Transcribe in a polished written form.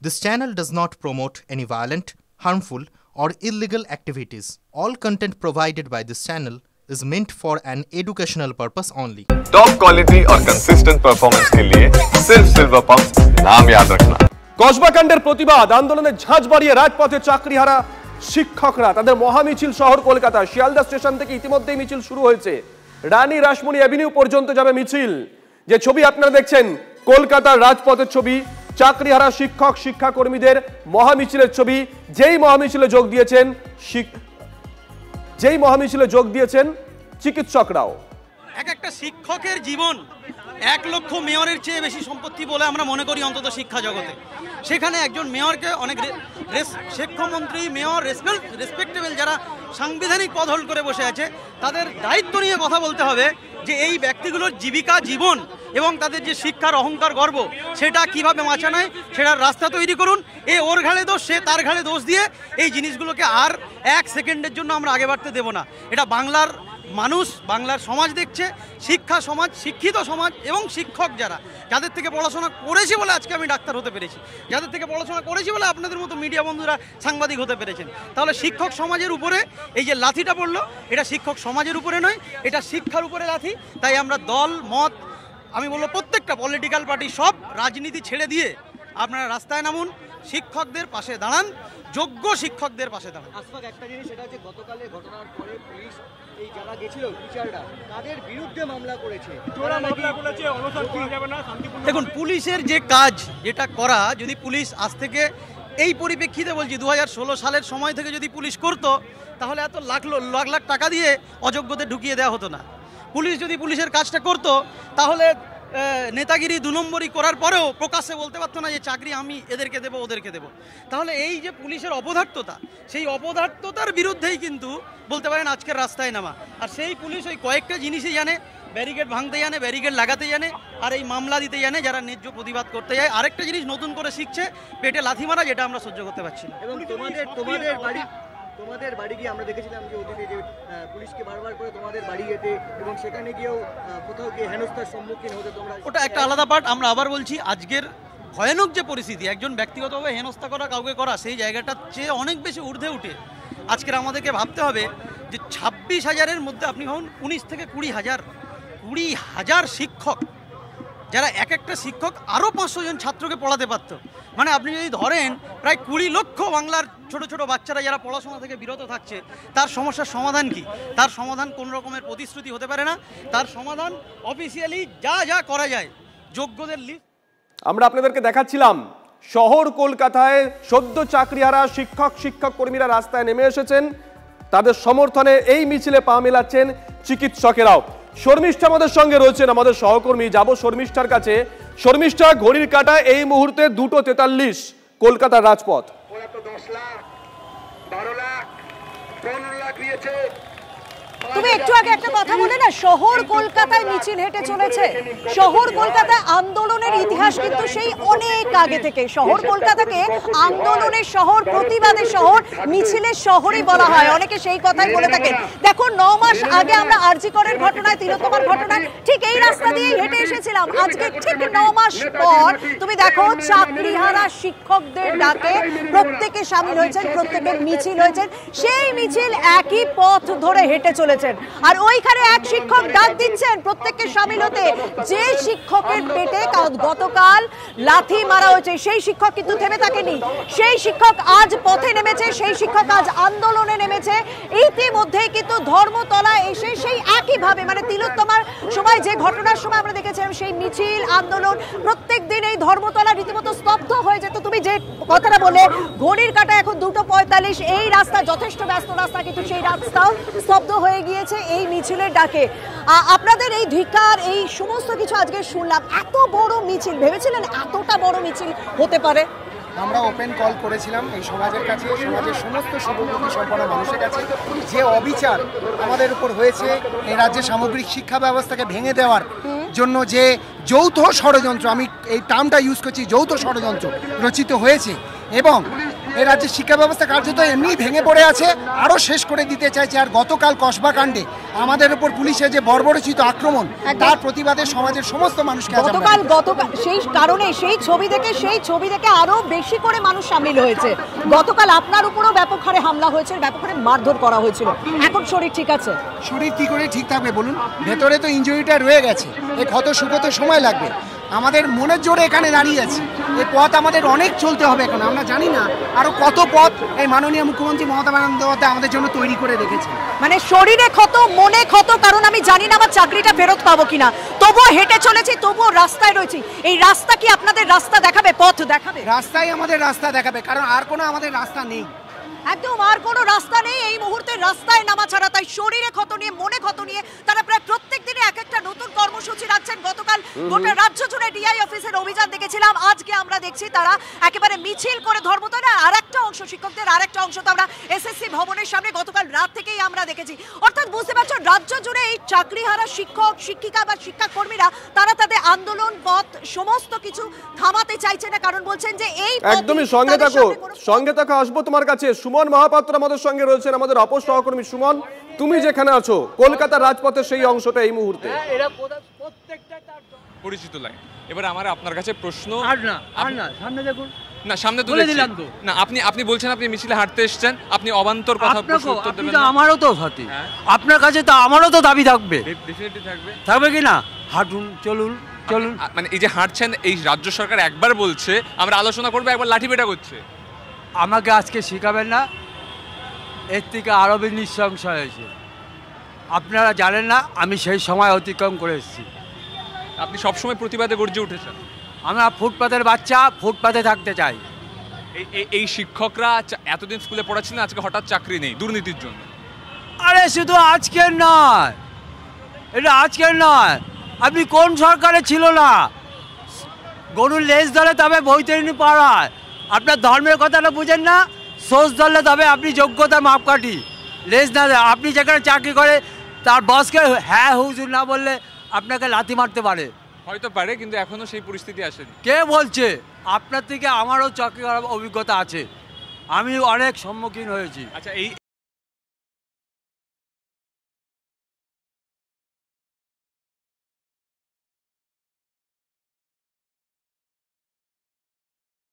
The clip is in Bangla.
This channel does not promote any violent, harmful, or illegal activities. All content provided by this channel is meant for an educational purpose only. Top quality और कंसिस्टेंट परफॉर्मेंस के लिए सिर्फ सिल्वर पंप्स नाम याद रखना। কসবাকাণ্ডের প্রতিবাদ আন্দোলনে ঝাঁঝ বাড়িয়ে রাজপথে চাকরিহারা শিক্ষকরা তাদের মহামিছিল শহর কলকাতা শিয়ালদা স্টেশন থেকে ইতিমধ্যেই মিছিল শুরু হয়েছে। রানী রাসমণি অ্যাভিনিউ পর্যন্ত যাবে মিছিল। যে ছবি আপনারা দেখছেন কলকাতার রাজপথের ছবি, চাকরিহারা শিক্ষক শিক্ষাকর্মীদের মহামিছিলের ছবি। যেই মহামিছিলে যোগ দিয়েছেন চিকিৎসকরাও। একটা শিক্ষকের জীবন 1 লক্ষ মেয়রের চেয়ে বেশি সম্পত্তি বলে আমরা মনে করি অন্তত শিক্ষা জগতে। সেখানে একজন মেয়রকে অনেক শিক্ষামন্ত্রী মেয়র রেসপেক্টেবল যারা সাংবিধানিক পদ হোল্ড করে বসে আছে তাদের দায়িত্ব নিয়ে কথা বলতে হবে যে এই ব্যক্তিগুলোর জীবিকা জীবন এবং তাদের যে শিক্ষার অহংকার গর্ব সেটা কিভাবে মাচানায় সেটার রাস্তা তৈরি করুন। ওর ঘাড়ে দোষ, সে তার ঘাড়ে দোষ দিয়ে এই জিনিসগুলোকে আর 1 সেকেন্ডের জন্য আমরা আগে বাড়তে দেব না। এটা বাংলার মানুষ, বাংলার সমাজ দেখছে, শিক্ষা সমাজ, শিক্ষিত সমাজ এবং শিক্ষক যাদের থেকে পড়াশোনা করেছি বলে আজকে আমি ডাক্তার হতে পেরেছি, যাদের থেকে পড়াশোনা করেছি বলে আপনাদের মতো মিডিয়া বন্ধুরা সাংবাদিক হতে পেরেছেন। তাহলে শিক্ষক সমাজের উপরে এই যে লাথিটা পড়লো এটা শিক্ষক সমাজের উপরে নয়, এটা শিক্ষার উপরে লাথি। তাই আমরা দল মত আমি বলবো প্রত্যেকটা পলিটিক্যাল পার্টি সব রাজনীতি ছেড়ে দিয়ে আপনারা রাস্তায় নামুন, শিক্ষকদের পাশে দাঁড়ান, যোগ্য শিক্ষকদের পাশে দাঁড়ান। একটা জিনিস সেটা হচ্ছে গতকালের ঘটনার পরে পুলিশ এই যারা গেছিল টিচাররা তাদের বিরুদ্ধে মামলা করেছে। দেখুন পুলিশের যে কাজ যেটা করা, যদি পুলিশ আজ থেকে এই পরিপ্রেক্ষিতে বলছি 2016 সালের সময় থেকে যদি পুলিশ করতো তাহলে এত লাখ লাখ টাকা দিয়ে অযোগ্যদের ঢুকিয়ে দেওয়া হতো না। পুলিশ যদি পুলিশের কাজটা করতো তাহলে নেতাগিরি 2 নম্বরই করার পরেও প্রকাশ্যে বলতে পারতো না যে চাকরি আমি এদেরকে দেবো ওদেরকে দেবো। তাহলে এই যে পুলিশের অপদার্থতা, সেই অপদার্থতার বিরুদ্ধেই কিন্তু বলতে পারেন আজকের রাস্তায় নামা। আর সেই পুলিশ ওই কয়েকটা জিনিসই জানে, ব্যারিকেড ভাঙতে জানে, ব্যারিকেড লাগাতে জানে, আর এই মামলা দিতে জানে যারা ন্যায্য প্রতিবাদ করতে যায়। আরেকটা জিনিস নতুন করে শিখছে, পেটে লাথি মারা, যেটা আমরা সহ্য করতে পারছি না। এবং তোমাদের বাড়ি গিয়ে আমরা দেখেছিলাম যে অতীতে যে পুলিশকে বারবার করে তোমাদের বাড়ি যেতে এবং সেখানে গিয়েও কোথাও গিয়ে হেনস্থার সম্মুখীন হতে তোমরা, ওটা একটা আলাদা পার্ট। আমরা আবার বলছি আজকের ভয়ানক যে পরিস্থিতি, একজন ব্যক্তিগতভাবে হেনস্থা করা, কাউকে করা, সেই জায়গাটার চেয়ে অনেক বেশি ঊর্ধ্বে উঠে আজকের আমাদেরকে ভাবতে হবে যে 26,000-এর মধ্যে আপনি ভাবুন 19 থেকে 20,000 শিক্ষক, যারা একটা শিক্ষক আরও 500 জন ছাত্রকে পড়াতে পারত। মানে আপনি যদি ধরেন প্রায় 20 লক্ষ বাংলার ছোট ছোট বাচ্চারা যারা পড়াশোনা থেকে বিরত থাকছে, তার সমস্যার সমাধান কি? তার সমাধান কোনো রকমের প্রতিশ্রুতি হতে পারে না। তার সমাধান অফিসিয়ালি যা করা যায় যোগ্যদের লিস্ট। আমরা আপনাদেরকে দেখাচ্ছিলাম শহর কলকাতায় সদ্য চাকরিহারা শিক্ষক কর্মীরা রাস্তায় নেমে এসেছেন, তাদের সমর্থনে এই মিছিলে পা মেলাচ্ছেন চিকিৎসকেরাও। শর্মিষ্ঠা আমাদের সঙ্গে রয়েছেন, আমাদের সহকর্মী। যাব শর্মিষ্ঠার কাছে। শর্মিষ্ঠা, ঘড়ির কাঁটা এই মুহূর্তে 2:43 কলকাতার রাজপথ। ওরা তো 10 লাখ 12 লাখ 15 লাখ দিয়েছে। তুমি একটু আগে একটা কথা বলে না, শহর কলকাতায় মিছিল হেঁটে চলেছে। শহর কলকাতায় আন্দোলনের ইতিহাস কিন্তু সেই অনেক আগে থেকে। শহর কলকাতাকে আন্দোলনের শহর, প্রতিবাদের শহর, মিছিলের শহরই বলা হয়। অনেকে সেই কথাই বলে থাকেন। দেখো 9 মাস আগে আমরা আরজি করের ঘটনায়, তিলোত্তমার ঘটনায় ঠিক এই রাস্তা দিয়েই হেঁটে এসেছিলাম। আজকে ঠিক 9 মাস পর তুমি দেখো চাকরিহারা শিক্ষকদের ডাকে প্রত্যেকে সামিল হয়েছেন, প্রত্যেকের মিছিল হয়েছে। সেই মিছিল একই পথ ধরে হেঁটে চলেছে। আর ওইখানে এক শিক্ষক ডাক দিচ্ছেন প্রত্যেককে সামিল হতে। যে শিক্ষকের পেটে গতকাল লাথি মারা হয়েছে সেই শিক্ষক কিন্তু থেমে থাকেনি। সেই শিক্ষক আজ পথে নেমেছে, সেই শিক্ষক আজ আন্দোলনে নেমেছে। ইতিমধ্যেই কিন্তু ধর্মতলায় এসে সেই একইভাবে, মানে তিলোত্তমার সময় যে ঘটনার সময় আমরা দেখেছিলাম সেই মিছিল আন্দোলন, প্রত্যেক দিন এই ধর্মতলা রীতিমতো স্তব্ধ হয়ে যেত। তুমি যে কথাটা বলে ঘড়ির কাঁটা এখন 2:45, এই রাস্তা যথেষ্ট ব্যস্ত রাস্তা, কিন্তু সেই রাস্তাও স্তব্ধ হয়ে গিয়েছে এই মিছিলের ডাকে। আপনাদের এই ধিক্কার, এই সমস্ত কিছু আজকে শুনলাম। এত বড় মিছিল, ভেবেছিলেন এতটা বড় মিছিল হতে পারে? আমরা ওপেন কল করেছিলাম এই সমাজের কাছে, সমাজের সমস্ত শুভবুদ্ধি সম্পন্ন মানুষের কাছে, যে অবিচার আমাদের উপর হয়েছে, এই রাজ্যের সামগ্রিক শিক্ষা ব্যবস্থাকে ভেঙে দেওয়ার জন্য যে যৌথ ষড়যন্ত্র, আমি এই টার্মটা ইউজ করছি, যৌথ ষড়যন্ত্র রচিত হয়েছে এবং এই রাজ্যের শিক্ষা ব্যবস্থা কার্যত এমনি ভেঙে পড়ে আছে, আরও শেষ করে দিতে চাইছে। আর গতকাল কসবা কাণ্ডে আমাদের উপর পুলিশের যে বর্বরচিত আক্রমণ, তার প্রতিবাদে সমাজের সমস্ত মানুষকে গতকাল সেই কারণে সেই ছবি দেখে আরো বেশি করে মানুষ সামিল হয়েছে। গতকাল আপনার উপরও ব্যাপক হারে হামলা হয়েছে, ব্যাপক হারে মারধর করা হয়েছিল। এখন শরীর ঠিক আছে? শরীর কি করে ঠিক থাকবে বলুন? ভেতরে তো ইনজুরিটা রয়ে গেছে, এই ক্ষত শুকোতে সময় লাগবে। আমাদের মনের জোরে এখানে দাঁড়িয়ে আছি, এই পথ আমাদের অনেক চলতে হবে এখন। আমরা জানি না আরো কত পথ এই মাননীয় মুখ্যমন্ত্রী মমতা বন্দ্যোপাধ্যায় আমাদের জন্য তৈরি করে রেখেছে। মানে শরীরে ক্ষত, মনে ক্ষত, কারণ আমি জানি না আমার চাকরিটা ফেরত পাবো কিনা, তবুও হেঁটে চলেছি, তবুও রাস্তায় রয়েছি। এই রাস্তা কি আপনাদের রাস্তা দেখাবে, পথ দেখাবে? রাস্তাই আমাদের রাস্তা দেখাবে, কারণ আর কোনো আমাদের রাস্তা নেই। একদম আর কোনো রাস্তা নেই এই মুহূর্তে রাস্তায় নামা ছাড়া। তাই শরীরে ক্ষত নিয়ে, মনে ক্ষত নিয়ে তারা প্রায় প্রত্যেক দিনে এক একটা নতুন কর্মসূচি রাখছেন। গতকাল গোটা রাজ্য জুড়ে ডিআই অফিসের অভিযান দেখেছিলাম, আজকে আমরা দেখছি তারা একেবারে মিছিল করে ধর্মতলা আর একটা অংশ, শিক্ষকদের আর একটা অংশ তো আমরা এসএসসি ভবনের সামনে গতকাল রাত থেকেই আমরা দেখেছি। অর্থাৎ বুঝতে পারছেন রাজ্য জুড়ে এই চাকরিহারা শিক্ষক, শিক্ষিকা বা শিক্ষাকর্মীরা তারা তাদের আন্দোলন, পথ সমস্ত কিছু থামাতে চাইছে না, কারণ বলছেন যে এই একদমই সঙ্গে থাকো আসবো তোমার কাছে। সুমন মহাপাত্র আমাদের সঙ্গে রয়েছেন, আমাদের অপর সহকর্মী। সুমন, তুমি যেখানে আছো কলকাতার রাজপথের সেই অংশটা এই মুহূর্তে পরিচিত লাগে। এবার আমার আপনার কাছে প্রশ্ন, সামনে দেখুন না সামনে তুলে দিলাম তো না, আপনি বলছেন আপনি মিছিলে হাঁটতে এসেছেন, আপনি অবান্তর কথা উত্তর দেবেন না। আমারও তো সাথী, আপনার কাছে তো আমারও তো দাবি থাকবে, ডেফিনেটলি থাকবে কি না? হাঁটুন, চলুন। মানে এই যে হাঁটছেন, এই রাজ্য সরকার একবার বলছে আমরা আলোচনা করবো, একবার লাঠি পেটা করছে। আমাকে আজকে শেখাবেন না, এর থেকে আরো নৃশংস হয়েছে। আপনারা জানেন না আমি সেই সময় অতিক্রম করে এসেছি। আপনি সবসময় প্রতিবাদে গর্জে উঠেছেন। আমরা ফুটপাতের বাচ্চা, ফুটপাতে থাকতে চাই। এই শিক্ষকরা এতদিন স্কুলে পড়াচ্ছিলেন, আজকে হঠাৎ চাকরি নেই দুর্নীতির জন্য। আরে শুধু আজকের নয়, এটা আজকের নয়, আপনি কোন সরকারে ছিল না? গরুর লেজ ধরে তবে বৈতরণী পাড়ায়, আপনার ধর্মের কথাটা বুঝেন না? সোজ ধরলে তবে আপনি যোগ্যতার মাপকাঠি, লেজ না দেয়। আপনি যেখানে চাকরি করে তার বসকে হ্যাঁ হুজুর না বললে আপনাকে লাথি মারতে পারে, হয়তো পারে, কিন্তু এখনো সেই পরিস্থিতি আসেনি। কে বলছে? আপনার থেকে আমারও চাকরি করার অভিজ্ঞতা আছে, আমি অনেক সম্মুখীন হয়েছি। আচ্ছা,